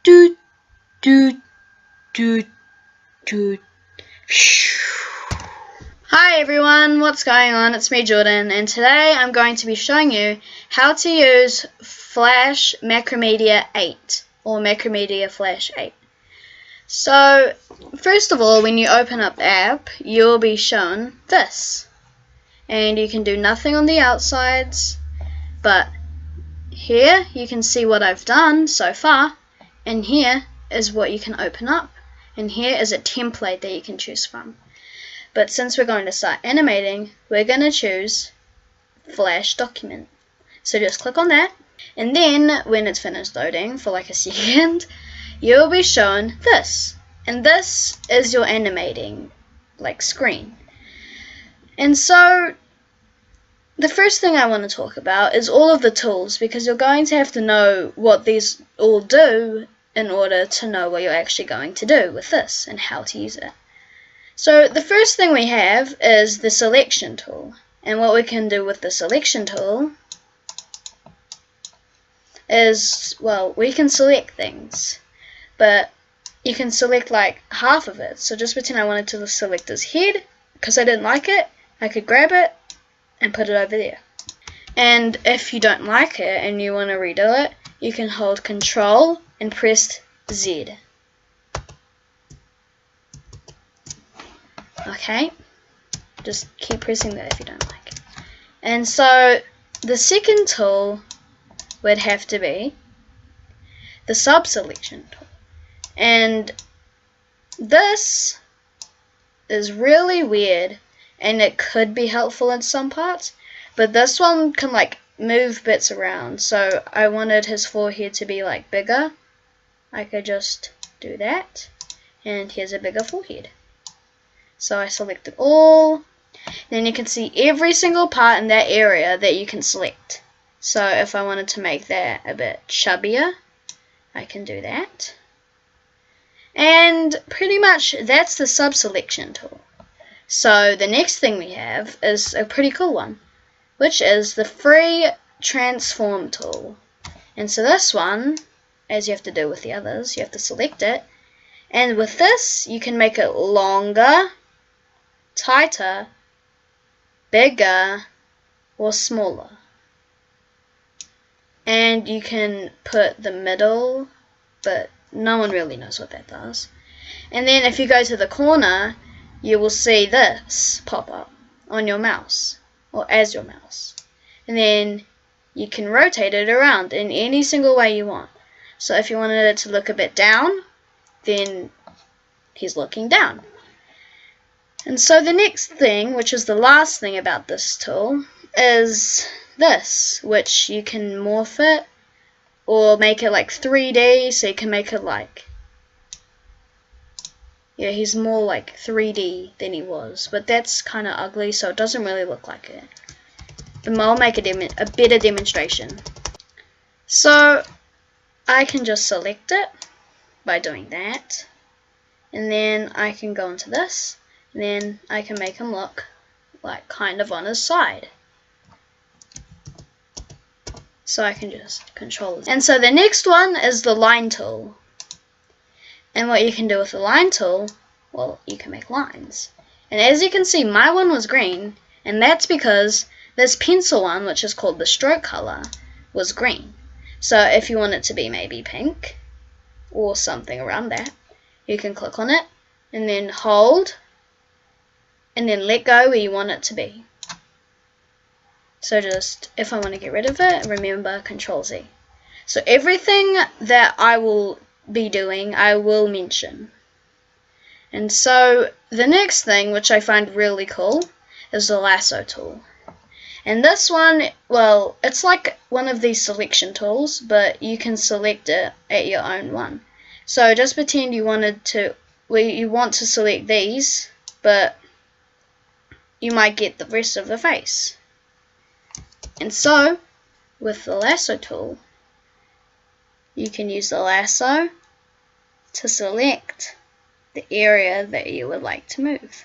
Doot, doot, doot, doot. Hi everyone, what's going on? It's me, Jordan, and today I'm going to be showing you how to use Flash Macromedia 8 or Macromedia Flash 8. So, first of all, when you open up the app, you'll be shown this. And you can do nothing on the outsides, but here you can see what I've done so far, and here is what you can open up, and here is a template that you can choose from. But since we're going to start animating, we're going to choose Flash Document. So just click on that, and then when it's finished loading for like a second, you'll be shown this. And this is your animating screen. And so the first thing I want to talk about is all of the tools, because you're going to have to know what these all do in order to know what you're actually going to do with this and how to use it. So the first thing we have is the selection tool, and what we can do with the selection tool is, well, we can select things, but you can select like half of it. So just pretend I wanted to select his head, because I didn't like it, I could grab it and put it over there. And if you don't like it and you want to redo it, you can hold Control and press Z. Okay, just keep pressing that if you don't like it. And so the second tool would have to be the sub-selection tool. And this is really weird, and it could be helpful in some parts, but this one can move bits around. So I wanted his forehead to be bigger. I could just do that, and here's a bigger forehead. So I select it all. Then you can see every single part in that area that you can select. So if I wanted to make that a bit chubbier, I can do that. And pretty much that's the sub-selection tool. So the next thing we have is a pretty cool one, which is the free transform tool. And so this one, as you have to do with the others, you have to select it. And with this, you can make it longer, tighter, bigger, or smaller. And you can put the middle, but no one really knows what that does. And then if you go to the corner, you will see this pop up on your mouse, or as your mouse. And then you can rotate it around in any single way you want. So if you wanted it to look a bit down, then he's looking down. And so the next thing, which is the last thing about this tool, is this, which you can morph it or make it 3D, so you can make it yeah, he's more 3D than he was, but that's kind of ugly, so it doesn't really look like it. But I'll make a better demonstration. So I can just select it by doing that, and then I can go into this, and then I can make him look kind of on his side. So I can just control it. And so the next one is the line tool. And what you can do with the line tool, well, you can make lines. And as you can see, my one was green, and that's because this pencil one, which is called the stroke color, was green. So if you want it to be maybe pink, or something around that, you can click on it, and then hold, and then let go where you want it to be. So just, if I want to get rid of it, remember Control Z. So everything that I will be doing, I will mention. And so the next thing, which I find really cool, is the lasso tool. And this one, well, it's like one of these selection tools, but you can select it at your own one. So just pretend you want to select these, but you might get the rest of the face. And so with the lasso tool, you can use the lasso to select the area that you would like to move.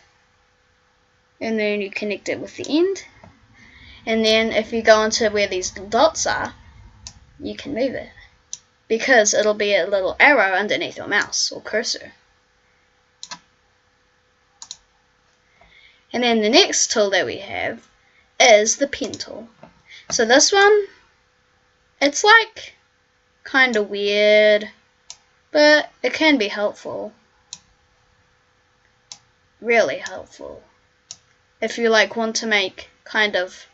And then you connect it with the end. And then if you go into where these dots are, you can move it. because it'll be a little arrow underneath your mouse or cursor. And then the next tool that we have is the pen tool. So this one, it's like kind of weird, but it can be helpful. Really helpful. If you like want to make kind of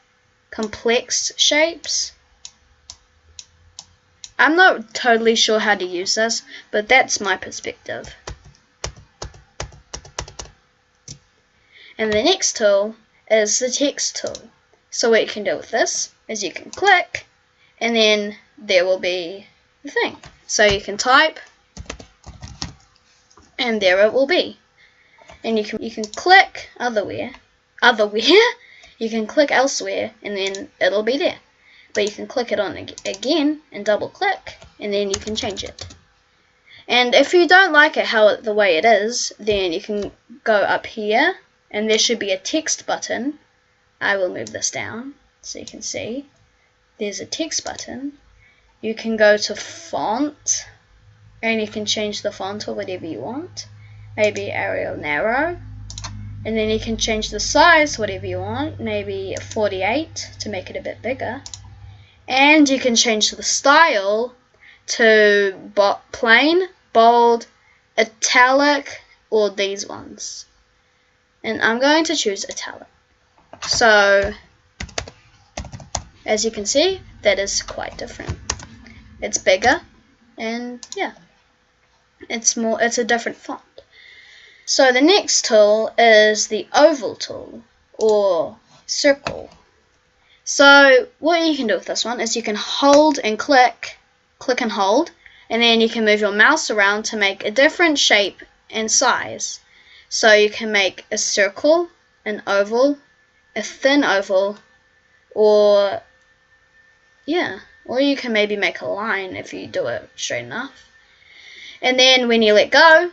complex shapes. I'm not totally sure how to use this, but that's my perspective. And the next tool is the text tool. So what you can do with this is you can click, and then there will be the thing. So you can type, and there it will be. And you can click otherwhere. You can click elsewhere, and then it'll be there. But you can click it on again and double click, and then you can change it. And if you don't like it the way it is, then you can go up here, and there should be a text button. I will move this down so you can see. There's a text button. You can go to font, and you can change the font to whatever you want. Maybe Arial Narrow. And then you can change the size whatever you want. Maybe 48 to make it a bit bigger. And you can change the style to plain, bold, italic, or these ones. And I'm going to choose italic. So, as you can see, that is quite different. It's bigger, and yeah, it's a different font. So the next tool is the oval tool, or circle. So what you can do with this one is you can hold and click and hold, and then you can move your mouse around to make a different shape and size. So you can make a circle, an oval, a thin oval, or you can maybe make a line if you do it straight enough. And then when you let go,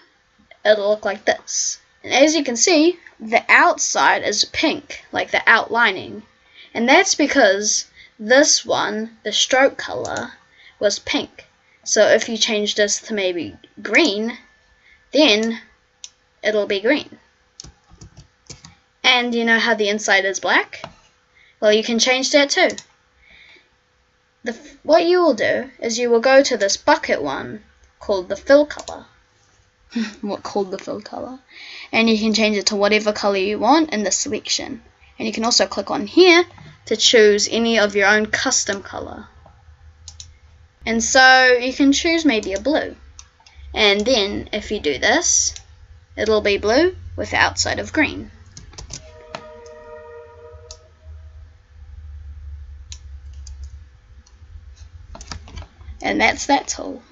it'll look like this. And as you can see, the outside is pink, like the outlining. And that's because this one, the stroke color, was pink. So if you change this to maybe green, then it'll be green. And you know how the inside is black? Well, you can change that too. What you will do is you will go to this bucket one called the fill color. Called the fill color. And you can change it to whatever color you want in the selection. And you can also click on here to choose any of your own custom color. And so you can choose maybe a blue. And then if you do this, it'll be blue with the outside of green. And that's that tool.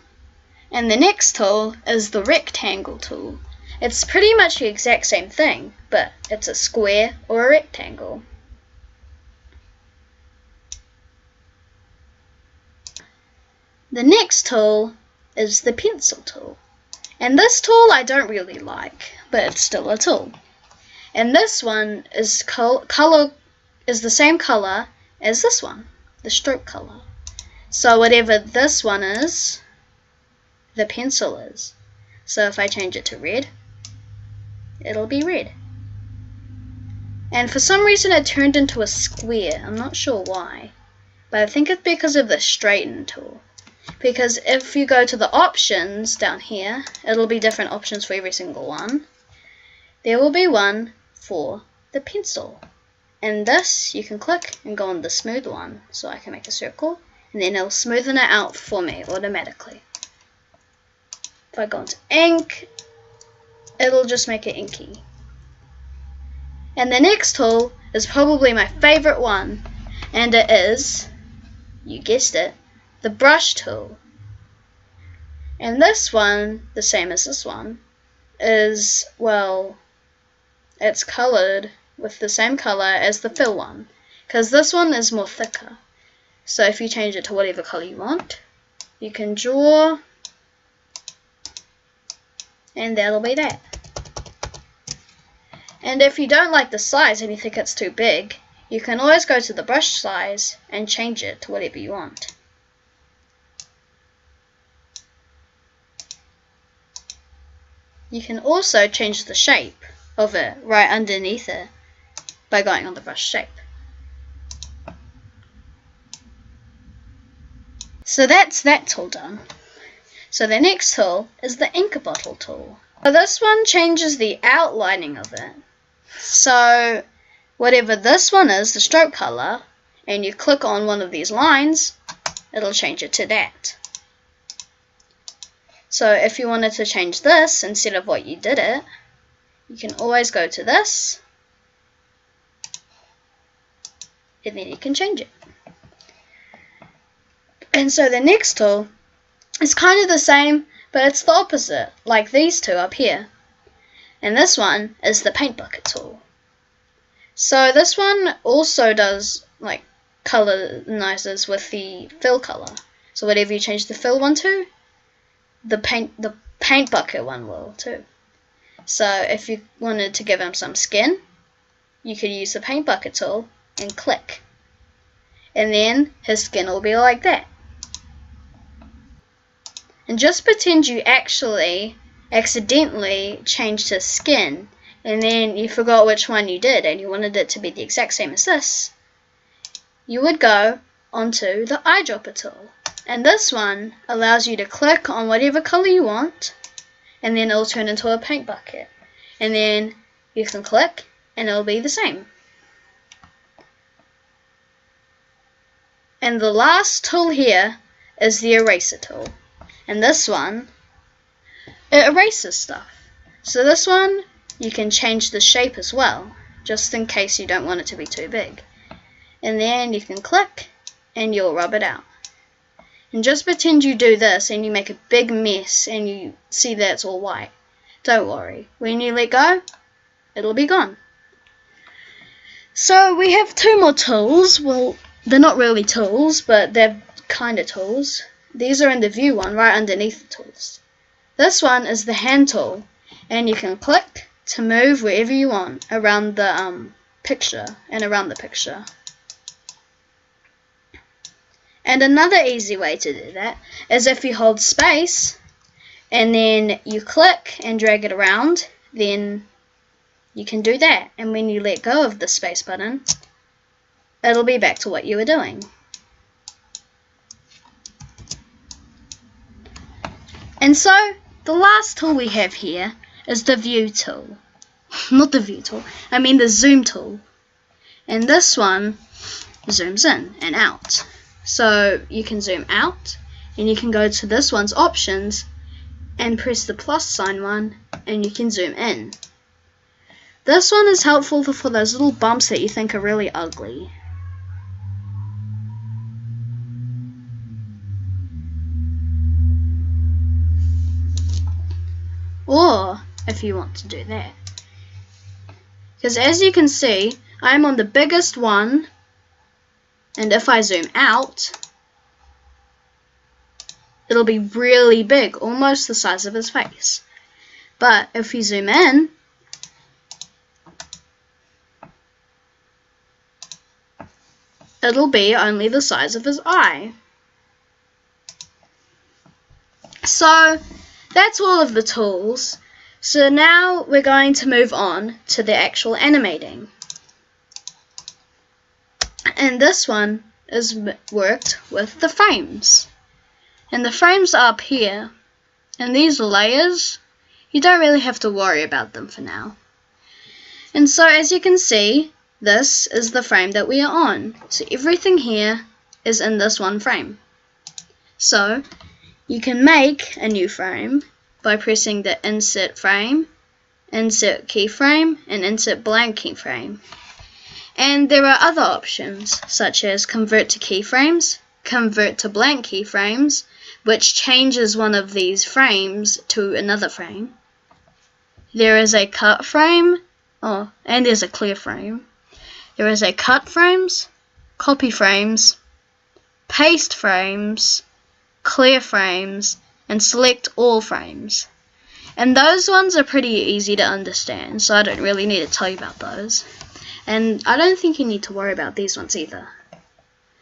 And the next tool is the rectangle tool. It's pretty much the exact same thing, but it's a square or a rectangle. The next tool is the pencil tool. And this tool I don't really like, but it's still a tool. And this one is the same color as this one, the stroke color. So whatever this one is, the pencil is. So if I change it to red, it'll be red. And for some reason it turned into a square. I'm not sure why, but I think it's because of the straighten tool. Because if you go to the options down here, it'll be different options for every single one. There will be one for the pencil. And this, you can click and go on the smooth one. So I can make a circle, and then it'll smoothen it out for me automatically. If I go into ink, it'll just make it inky. And the next tool is probably my favorite one, and it is, you guessed it, the brush tool. And this one, the same as this one, is, well, it's colored with the same color as the fill one, because this one is more thicker. So if you change it to whatever color you want, you can draw, and that'll be that. And if you don't like the size and you think it's too big, you can always go to the brush size and change it to whatever you want. you can also change the shape of it right underneath it by going on the brush shape. So that's that tool done. So the next tool is the ink bottle tool. So this one changes the outlining of it. So whatever this one is, the stroke color, and you click on one of these lines, it'll change it to that. So if you wanted to change this instead of what you did it, you can always go to this, and then you can change it. And so the next tool is kind of the same, but it's the opposite, like these two up here. And this one is the paint bucket tool. So this one also does like colonizes with the fill color. So whatever you change the fill one to, the paint bucket one will too. So if you wanted to give him some skin, you could use the paint bucket tool and click, and then his skin will be like that. And just pretend you actually accidentally changed his skin, and then you forgot which one you did and you wanted it to be the exact same as this. You would go onto the eyedropper tool, and this one allows you to click on whatever color you want, and then it'll turn into a paint bucket, and then you can click and it'll be the same. And the last tool here is the eraser tool, and this one, it erases stuff. So this one you can change the shape as well, just in case you don't want it to be too big, and then you can click and you'll rub it out. And just pretend you do this and you make a big mess and you see that it's all white. Don't worry, when you let go, it'll be gone. So we have two more tools. Well, they're not really tools, but they're kind of tools. These are in the view one right underneath the tools. This one is the hand tool, and you can click to move wherever you want around the picture and around the picture. And another easy way to do that is if you hold space and then you click and drag it around, then you can do that. And when you let go of the space button, it'll be back to what you were doing. And so the last tool we have here is the view tool. Not the view tool, I mean the zoom tool. And this one zooms in and out. So you can zoom out, and you can go to this one's options and press the plus sign one, and you can zoom in. This one is helpful for those little bumps that you think are really ugly. Or if you want to do that. Because as you can see, I'm on the biggest one, and if I zoom out, it'll be really big, almost the size of his face. But if you zoom in, it'll be only the size of his eye. So that's all of the tools. So now we're going to move on to the actual animating. And this one is worked with the frames. And the frames are up here. And these layers, you don't really have to worry about them for now. And so as you can see, this is the frame that we are on. So everything here is in this one frame. So you can make a new frame by pressing the insert frame, insert keyframe, and insert blank keyframe. And there are other options such as convert to keyframes, convert to blank keyframes, which changes one of these frames to another frame. There is a cut frame, and there's a clear frame. There is a cut frames, copy frames, paste frames, clear frames, and select all frames. And those ones are pretty easy to understand, so I don't really need to tell you about those. And I don't think you need to worry about these ones either.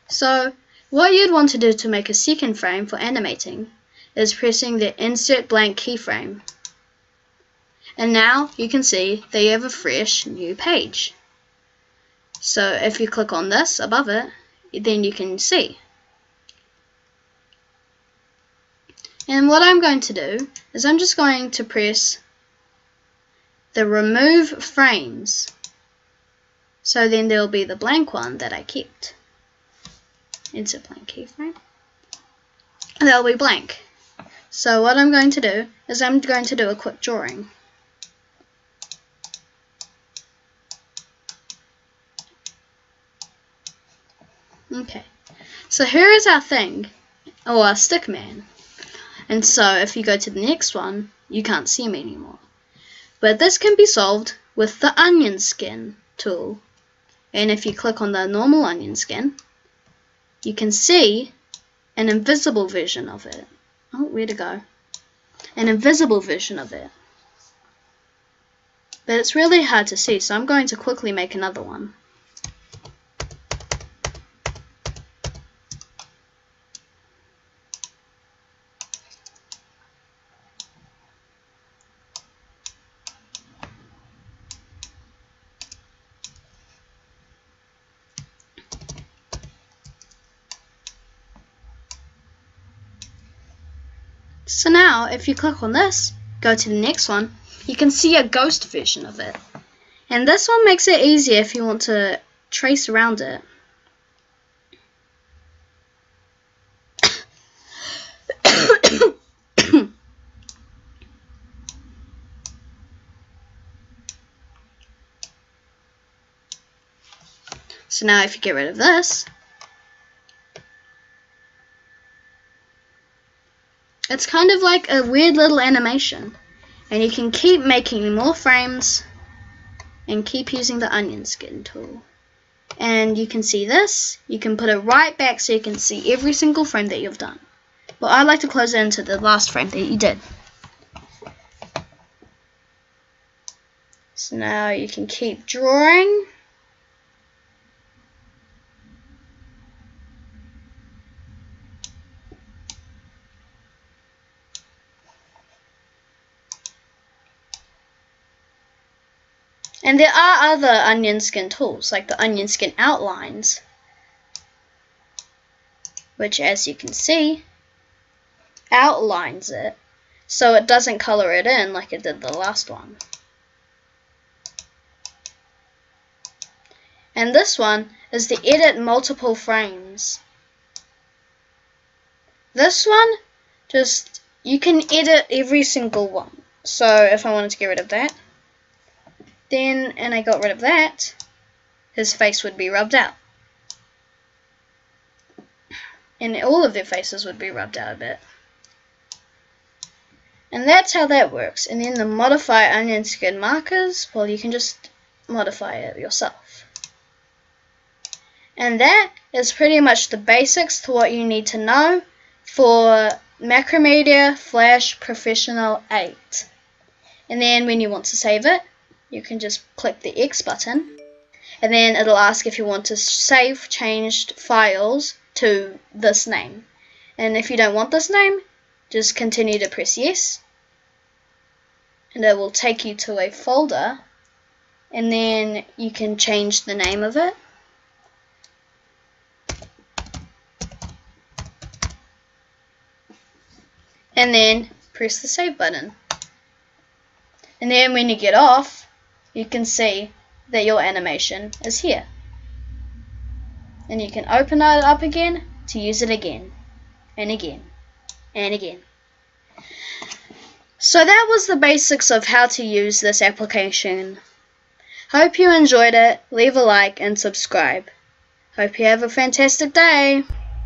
So what you'd want to do to make a second frame for animating is pressing the insert blank keyframe. And now you can see that you have a fresh new page. So if you click on this above it, then you can see. And what I'm going to do is I'm just going to press the remove frames. So then there will be the blank one that I kept. Insert blank keyframe. And that will be blank. So what I'm going to do is I'm going to do a quick drawing. Okay, so here is our thing, or our stick man. And so if you go to the next one, you can't see him anymore. But this can be solved with the onion skin tool. And if you click on the normal onion skin, you can see an invisible version of it. Oh, where to go? An invisible version of it. But it's really hard to see, so I'm going to quickly make another one. So now, if you click on this, go to the next one, you can see a ghost version of it. And this one makes it easier if you want to trace around it. So now if you get rid of this, it's kind of like a weird little animation, and you can keep making more frames and keep using the onion skin tool. And you can see this, you can put it right back so you can see every single frame that you've done. But I like to close it into the last frame that you did. So now you can keep drawing. And there are other onion skin tools, like the onion skin outlines, which, as you can see, outlines it so it doesn't color it in like it did the last one. And this one is the edit multiple frames. This one, just, you can edit every single one. So if I wanted to get rid of that, then, and I got rid of that, his face would be rubbed out. And all of their faces would be rubbed out a bit. And that's how that works. And then the modify onion skin markers, well, you can just modify it yourself. And that is pretty much the basics to what you need to know for Macromedia Flash Professional 8. And then when you want to save it, you can just click the X button, and then it'll ask if you want to save changed files to this name. And if you don't want this name, just continue to press yes, and it will take you to a folder, and then you can change the name of it. And then press the save button. And then when you get off, you can see that your animation is here. And you can open it up again to use it again, and again, and again. So that was the basics of how to use this application. Hope you enjoyed it. Leave a like and subscribe. Hope you have a fantastic day.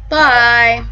Bye.